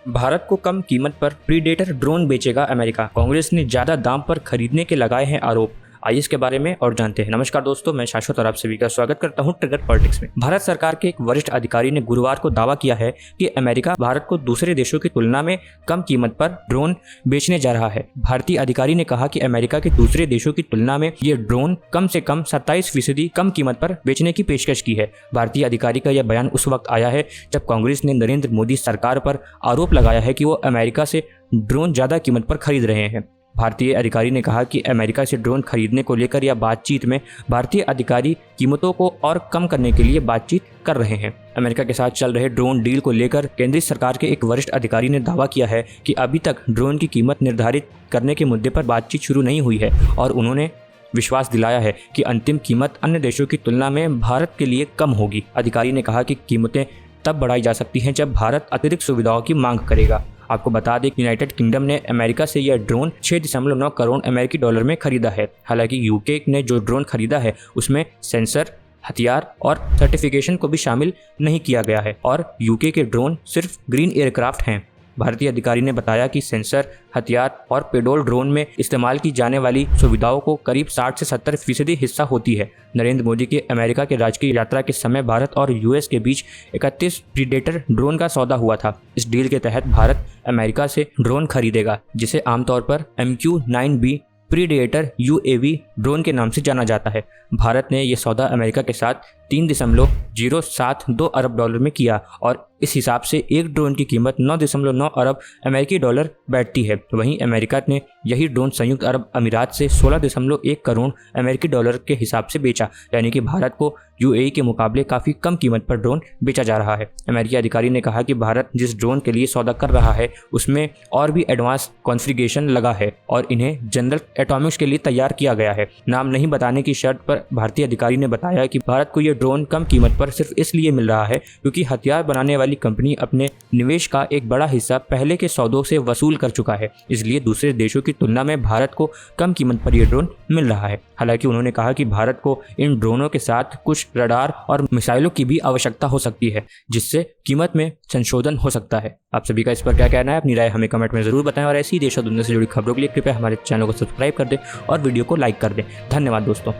भारत को कम कीमत पर प्रीडेटर ड्रोन बेचेगा अमेरिका। कांग्रेस ने ज्यादा दाम पर खरीदने के लगाए हैं आरोप। आइए इसके बारे में और जानते हैं। नमस्कार दोस्तों, मैं शाश्वत और आप सभी का स्वागत करता हूं ट्रिगर पॉलिटिक्स में। भारत सरकार के एक वरिष्ठ अधिकारी ने गुरुवार को दावा किया है कि अमेरिका भारत को दूसरे देशों की तुलना में कम कीमत पर ड्रोन बेचने जा रहा है। भारतीय अधिकारी ने कहा कि अमेरिका के दूसरे देशों की तुलना में ये ड्रोन कम से कम 27% कम कीमत पर बेचने की पेशकश की है। भारतीय अधिकारी का यह बयान उस वक्त आया है जब कांग्रेस ने नरेंद्र मोदी सरकार पर आरोप लगाया है कि वो अमेरिका से ड्रोन ज्यादा कीमत पर खरीद रहे हैं। भारतीय अधिकारी ने कहा कि अमेरिका से ड्रोन खरीदने को लेकर यह बातचीत में भारतीय अधिकारी कीमतों को और कम करने के लिए बातचीत कर रहे हैं। अमेरिका के साथ चल रहे ड्रोन डील को लेकर केंद्रीय सरकार के एक वरिष्ठ अधिकारी ने दावा किया है कि अभी तक ड्रोन की कीमत निर्धारित करने के मुद्दे पर बातचीत शुरू नहीं हुई है और उन्होंने विश्वास दिलाया है कि अंतिम कीमत अन्य देशों की तुलना में भारत के लिए कम होगी। अधिकारी ने कहा कि कीमतें तब बढ़ाई जा सकती हैं जब भारत अतिरिक्त सुविधाओं की मांग करेगा। आपको बता दें कि यूनाइटेड किंगडम ने अमेरिका से यह ड्रोन 6.9 करोड़ अमेरिकी डॉलर में खरीदा है। हालांकि यूके ने जो ड्रोन खरीदा है उसमें सेंसर, हथियार और सर्टिफिकेशन को भी शामिल नहीं किया गया है और यूके के ड्रोन सिर्फ ग्रीन एयरक्राफ्ट हैं। भारतीय अधिकारी ने बताया कि सेंसर, हथियार और पेडोल ड्रोन में इस्तेमाल की जाने वाली सुविधाओं को करीब 60 से 70% हिस्सा होती है। नरेंद्र मोदी के अमेरिका के राजकीय यात्रा के समय भारत और यूएस के बीच 31 प्रीडेटर ड्रोन का सौदा हुआ था। इस डील के तहत भारत अमेरिका से ड्रोन खरीदेगा, जिसे आमतौर पर MQ-9B प्रीडेटर UAV ड्रोन के नाम से जाना जाता है। भारत ने यह सौदा अमेरिका के साथ 3.072 अरब डॉलर में किया और इस हिसाब से एक ड्रोन की कीमत 9.9 अरब अमेरिकी डॉलर बैठती है। वहीं अमेरिका ने यही ड्रोन संयुक्त अरब अमीरात से 16.1 करोड़ अमेरिकी डॉलर के हिसाब से बेचा, यानी कि भारत को UAE के मुकाबले काफ़ी कम कीमत पर ड्रोन बेचा जा रहा है। अमेरिकी अधिकारी ने कहा कि भारत जिस ड्रोन के लिए सौदा कर रहा है उसमें और भी एडवांस कॉन्फ़िगरेशन लगा है और इन्हें जनरल एटॉमिक्स के लिए तैयार किया गया है। नाम नहीं बताने की शर्त पर भारतीय अधिकारी ने बताया कि भारत को यह ड्रोन कम कीमत पर सिर्फ इसलिए मिल रहा है क्योंकि हथियार बनाने वाली कंपनी अपने निवेश का एक बड़ा हिस्सा पहले के सौदों से वसूल कर चुका है, इसलिए दूसरे देशों की तुलना में भारत को कम कीमत पर यह ड्रोन मिल रहा है। हालांकि उन्होंने कहा कि भारत को इन ड्रोनों के साथ कुछ रडार और मिसाइलों की भी आवश्यकता हो सकती है, जिससे कीमत में संशोधन हो सकता है। आप सभी का इस पर क्या कहना है? अपनी राय हमें कमेंट में जरूर बताएं और ऐसी देश और दुनिया से जुड़ी खबरों के लिए कृपया हमारे चैनल को सब्सक्राइब कर दें और वीडियो को लाइक कर दें। धन्यवाद दोस्तों।